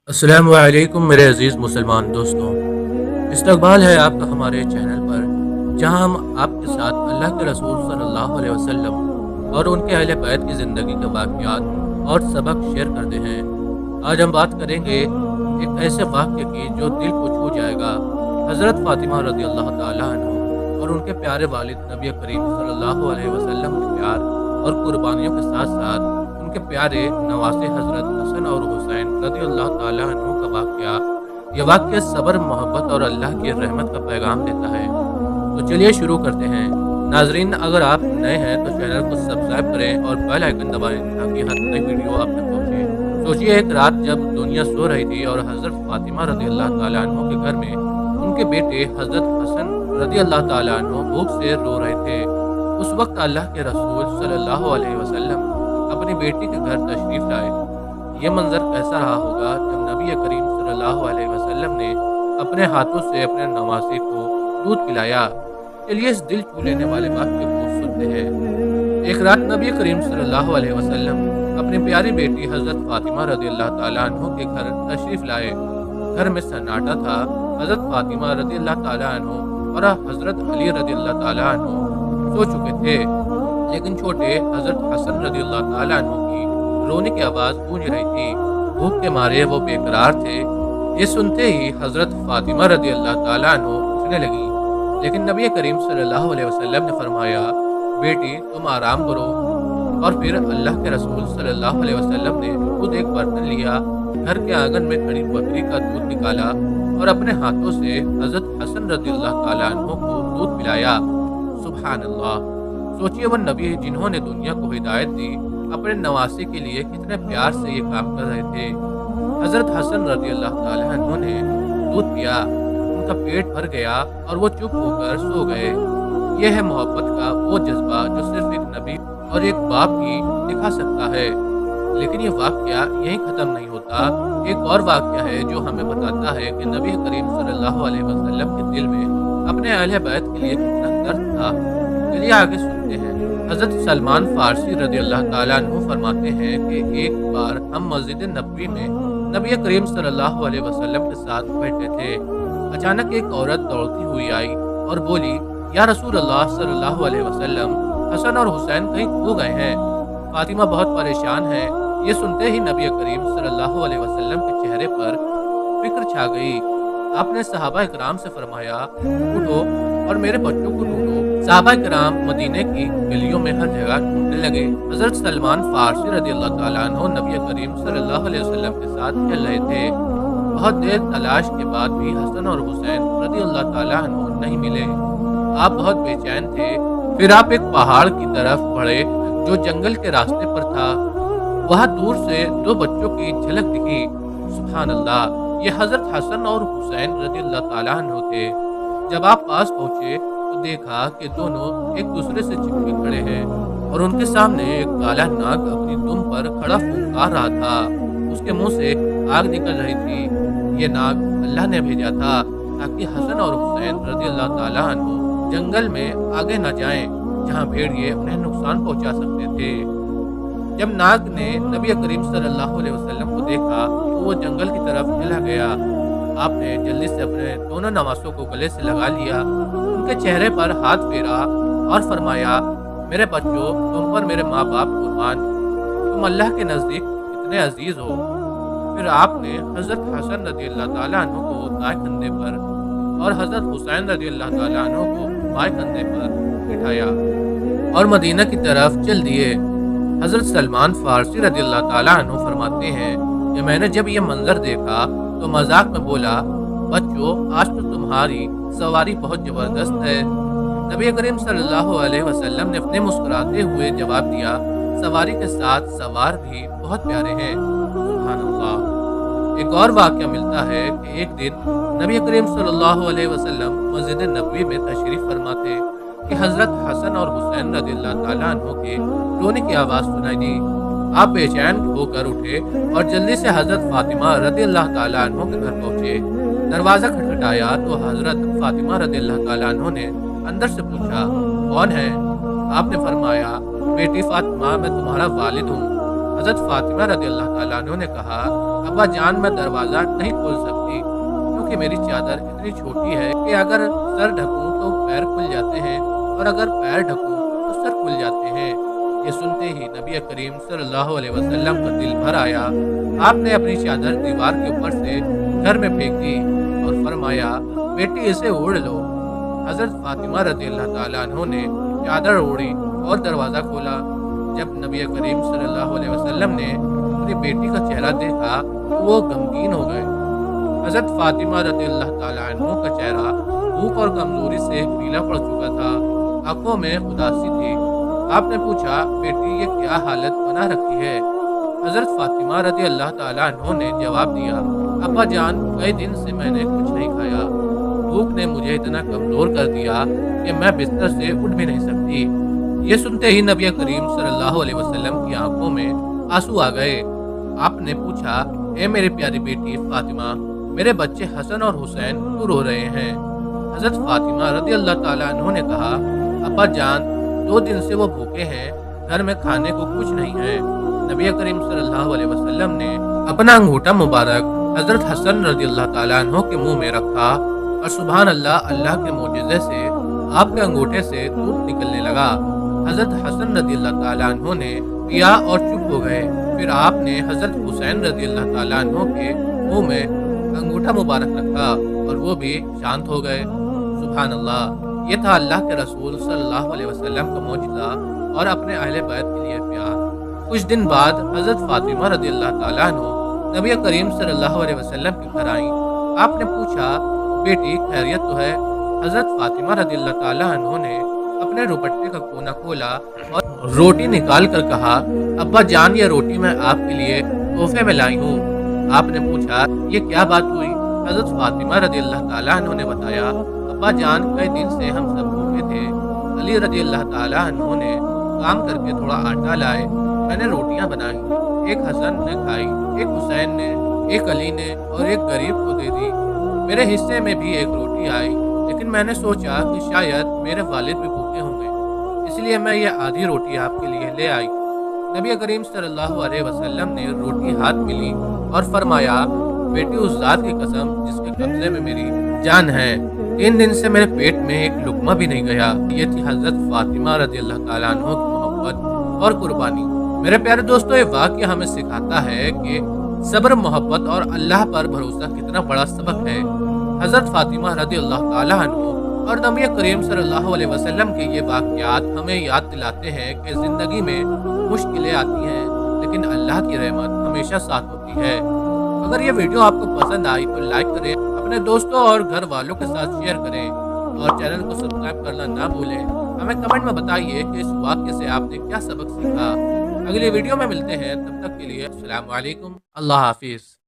अस्सलामु अलैकुम मेरे अज़ीज़ मुसलमान दोस्तों। इस्तकबाल है आपका हमारे चैनल पर, जहां हम आपके साथ अल्लाह के रसूल सल्लल्लाहु अलैहि वसल्लम और उनके अहले बैत की ज़िंदगी के वाक़यात और सबक शेयर करते हैं। आज हम बात करेंगे एक ऐसे वाक़ये की जो दिल को छू जाएगा। हज़रत फ़ातिमा रज़ियल्लाहु ताला अन्हा और उनके प्यारे वालिद नबी करीम सल्लल्लाहु अलैहि वसल्लम के प्यार और कुर्बानियों के साथ-साथ उनके प्यारे नवासे हज़रत हसन और हुसैन रज़ियल्लाहु ताला अन्हु का वाक़या। ये वाक़या सब्र, मोहब्बत और अल्लाह की रहमत का पैगाम देता है। तो चलिए शुरू करते हैं। नाज़रीन, अगर आप नए हैं तो चैनल को सब्सक्राइब करें और बेल आइकन दबाएं ताकि हर नई वीडियो आप तक पहुँचे। सोचिए, एक रात जब दुनिया सो रही थी और हज़रत फ़ातिमा रज़ियल्लाहु ताला अन्हु के घर में उनके बेटे हज़रत हसन रज़ियल्लाहु ताला अन्हु भूख से रो रहे थे। उस वक़्त अल्लाह के रसूल सल्लल्लाहु अलैहि वसल्लम अपनी बेटी के घर तशरीफ़ लाए। ये मंज़र कैसा रहा होगा जब नबी करीम सल्लल्लाहु अलैहि वसल्लम ने अपने हाथों से अपने नवासे को दूध पिलाया। चलिए इस दिल छू लेने वाले वाक़ये को सुनते हैं। एक रात नबी करीम सल्लल्लाहु अलैहि वसल्लम अपनी प्यारी बेटी हज़रत फ़ातिमा रज़ियल्लाहु ताला अन्हु के घर तशरीफ़ लाए। घर में सन्नाटा था। हज़रत फ़ातिमा रज़ियल्लाहु ताला अन्हु और हज़रत अली रज़ियल्लाहु ताला अन्हु सो चुके थे, लेकिन छोटे हज़रत हसन रज़ियल्लाहु ताला अन्हु की रोने की आवाज़ गूंज रही थी। भूख के मारे वो बेकरार थे। ये सुनते ही हज़रत फ़ातिमा रज़ियल्लाहु ताला अन्हु उठने लगी, लेकिन नबी करीम सल्लल्लाहु अलैहि वसल्लम ने फरमाया, बेटी तुम आराम करो। और फिर अल्लाह के रसूल सल्लल्लाहु अलैहि वसल्लम ने खुद एक बर्तन लिया, घर के आंगन में खड़ी बकरी का दूध निकाला और अपने हाथों से हज़रत हसन रज़ियल्लाहु ताला अन्हु को दूध पिलाया। सुभान अल्लाह! सोचिए, वो नबी जिन्होंने दुनिया को हिदायत दी, अपने नवासे के लिए कितने प्यार से ये काम कर रहे थे। हज़रत हसन रज़ियल्लाहु ताला अन्हु ने दूध पिया, उनका पेट भर गया और वो चुप होकर सो गए। ये है मोहब्बत का वो जज्बा जो सिर्फ एक नबी और एक बाप ही दिखा सकता है। लेकिन ये वाक़या यहीं ख़त्म नहीं होता। एक और वाक़या है जो हमें बताता है कि नबी करीम सल्लल्लाहु अलैहि वसल्लम के दिल में अपने अहले बैत के लिए कितना दर्द था। चलिए आगे सुनते हैं। हज़रत सलमान फ़ारसी रज़ियल्लाहु ताला अन्हु फरमाते हैं कि एक बार हम मस्जिद नबवी में नबी करीम सल्लल्लाहु अलैहि वसल्लम के साथ बैठे थे। अचानक एक औरत दौड़ती हुई आई और बोली, या रसूल अल्लाह सल्लल्लाहु अलैहि वसल्लम, हसन और हुसैन कहीं खो गए हैं। फ़ातिमा बहुत परेशान है। ये सुनते ही नबी करीम सल्लल्लाहु अलैहि वसल्लम के चेहरे पर फ़िक्र छा गई। आपने सहाबा इकराम से फरमाया, उठो और मेरे बच्चों को ढूंढो। सहाबा इकराम मदीने की गलियों में हर जगह ढूंढने लगे। हज़रत सलमान फ़ारसी रज़ियल्लाहु ताला अन्हु नबी करीम सल्लल्लाहु अलैहि वसल्लम के साथ चल रहे थे। बहुत देर तलाश के बाद भी हसन और हुसैन रज़ियल्लाहु ताला अन्हु नहीं मिले। आप बहुत बेचैन थे। फिर आप एक पहाड़ की तरफ बढ़े जो जंगल के रास्ते पर था। वहाँ दूर से दो बच्चों की झलक दिखी। सुभान अल्लाह! ये हज़रत हसन और हुसैन रज़ियल्लाहु ताला अन्हु थे। जब आप पास पहुँचे तो देखा कि दोनों एक दूसरे से चिपके खड़े हैं और उनके सामने एक काला नाग अपनी दुम पर खड़ा फुंकार रहा था। उसके मुंह से आग निकल रही थी। ये नाग अल्लाह ने भेजा था ताकि हसन और हुसैन रज़ियल्लाहु ताला अन्हु जंगल में आगे न जाएं, जहां भेड़िए उन्हें नुकसान पहुंचा सकते थे। जब नाग ने नबी करीम सल्लल्लाहु अलैहि वसल्लम को देखा तो वो जंगल की तरफ चला गया। आपने जल्दी से अपने दोनों नवासों को गले से लगा लिया, उनके चेहरे पर हाथ फेरा और फरमाया, मेरे बच्चों, तुम पर मेरे माँ बाप कुर्बान, तुम अल्लाह के नज़दीक इतने अजीज़ हो। फिर आपने हज़रत हसन रज़ियल्लाहु ताला अन्हु को दाएं कंधे पर और हज़रत हुसैन रज़ियल्लाहु ताला अन्हु को बाएं कंधे पर बिठाया और मदीना की तरफ चल दिए। हज़रत सलमान फ़ारसी रज़ियल्लाहु ताला अन्हु फरमाते हैं कि मैंने जब ये मंज़र देखा तो मजाक में बोला, बच्चों, आज तो तुम्हारी सवारी बहुत ज़बरदस्त है। नबी करीम सल्लल्लाहु अलैहि वसल्लम ने अपने मुस्कुराते हुए जवाब दिया, सवारी के साथ सवार भी बहुत प्यारे हैं। सुभान अल्लाह! एक और वाक़या मिलता है कि एक दिन नबी करीम सल्लल्लाहु अलैहि वसल्लम मस्जिद नबवी में तशरीफ़ फरमा थे कि हज़रत हसन और हुसैन रज़ियल्लाहु ताला अन्हु के रोने की आवाज़ सुनाई दी। आप बेचैन होकर उठे और जल्दी से हज़रत फ़ातिमा रज़ियल्लाहु ताला अन्हु के घर पहुँचे। दरवाज़ा खटखटाया तो हज़रत फ़ातिमा रज़ियल्लाहु ताला अन्हु ने अंदर से पूछा, कौन है? आपने फरमाया, बेटी फ़ातिमा, मैं तुम्हारा वालिद हूँ। हज़रत फ़ातिमा रज़ियल्लाहु ताला अन्हा ने कहा, अब्बा जान मैं दरवाज़ा नहीं खोल सकती क्योंकि मेरी चादर इतनी छोटी है कि अगर सर ढकूँ तो पैर खुल जाते हैं और अगर पैर ढकूँ तो सर खुल जाते हैं। ये सुनते ही नबी करीम सल्लल्लाहु अलैहि वसल्लम का दिल भर आया। आपने अपनी चादर दीवार के ऊपर से घर में फेंक दी और फरमाया, बेटी इसे ओढ़ लो। हज़रत फ़ातिमा रज़ियल्लाहु ताला अन्हा ने चादर ओढ़ी और दरवाज़ा खोला। जब नबी करीम सल्लल्लाहु अलैहि वसल्लम ने अपनी बेटी का चेहरा देखा तो वो गमगीन हो गए। हज़रत फ़ातिमा रज़ियल्लाहु ताला अन्हा का चेहरा भूख और कमज़ोरी से पीला पड़ चुका था, आँखों में उदासी थी। आपने पूछा, बेटी ये क्या हालत बना रखी है? हज़रत फ़ातिमा रज़ियल्लाहु ताला अन्हा ने जवाब दिया, अब्बा जान कई दिन से मैंने कुछ नहीं खाया। भूख ने मुझे इतना कमज़ोर कर दिया कि मैं बिस्तर से उठ भी नहीं सकती। ये सुनते ही नबी करीम सल्लल्लाहु अलैहि वसल्लम की आंखों में आंसू आ गए। आपने पूछा, ए मेरी प्यारी बेटी फ़ातिमा, मेरे बच्चे हसन और हुसैन क्यों रो रहे हैं? हज़रत फ़ातिमा रज़ियल्लाहु ताला अन्हा ने कहा, अब्बा जान 2 दिन से वो भूखे हैं, घर में खाने को कुछ नहीं है। नबी करीम सल्लल्लाहु अलैहि वसल्लम ने अपना अंगूठा मुबारक हज़रत हसन रज़ियल्लाहु ताला अन्हा के मुंह में रखा और सुभान अल्लाह, अल्लाह के मोजज़े से आपके अंगूठे से दूध निकलने लगा। हज़रत हसन रज़ियल्लाहु ताला अन्हा ने पिया और चुप हो गए। फिर आपने हज़रत हुसैन रज़ियल्लाहु ताला अन्हा के मुंह में अंगूठा मुबारक रखा और वो भी शांत हो गए। सुभान अल्लाह, ये था अल्लाह के रसूल सल्लल्लाहु अलैहि वसल्लम का मौजज़ा और अपने अहले बैत के लिए प्यार। कुछ दिन बाद हज़रत फ़ातिमा रज़ियल्लाहु ताला अन्हा नबी करीम सल्लल्लाहु अलैहि वसल्लम के घर आईं। आपने पूछा, बेटी खैरियत तो है? हज़रत फ़ातिमा रज़ियल्लाहु ताला अन्हा ने अपने दुपट्टे का कोना खोला और रोटी निकाल कर कहा, अब्बा जान ये रोटी मैं आपके लिए तोहफे में लाई हूँ। आपने पूछा, ये क्या बात हुई? हज़रत फ़ातिमा रज़ियल्लाहु ताला अन्हा ने बताया, अब्बा जान कई दिन से हम सब भूखे थे। अली रज़ियल्लाहु ताला अन्हा ने काम करके थोड़ा आटा लाए, मैंने रोटियां बनाई। एक हसन ने खाई, एक हुसैन ने, एक अली ने और एक गरीब को दे दी। मेरे हिस्से में भी एक रोटी आई, लेकिन मैंने सोचा कि शायद मेरे वालिद भी भूखे होंगे, इसलिए मैं ये आधी रोटी आपके लिए ले आई। नबी करीम सल्लल्लाहु अलैहि वसल्लम ने रोटी हाथ में ली और फरमाया, बेटी उस ज़ात की कसम जिसके कब्जे में मेरी जान है, 3 दिन से मेरे पेट में एक लुक़मा भी नहीं गया। ये थी हज़रत फ़ातिमा रज़ियल्लाहु ताला अन्हा की मोहब्बत और कुर्बानी। मेरे प्यारे दोस्तों, ये वाक़या हमें सिखाता है कि सब्र, मोहब्बत और अल्लाह पर भरोसा कितना बड़ा सबक है। हज़रत फ़ातिमा रज़ियल्लाहु ताला अन्हा और नबी करीम सल्लल्लाहु अलैहि वसल्लम के ये वाक़यात हमें याद दिलाते हैं कि ज़िंदगी में मुश्किलें आती हैं, लेकिन अल्लाह की रहमत हमेशा साथ होती है। अगर ये वीडियो आपको पसंद आई तो लाइक करें, अपने दोस्तों और घर वालों के साथ शेयर करें और चैनल को सब्सक्राइब करना ना भूलें। हमें कमेंट में बताइए कि इस वाक़ये से आपने क्या सबक सीखा। अगली वीडियो में मिलते हैं, तब तक के लिए अस्सलामु अलैकुम, अल्लाह हाफ़िज़।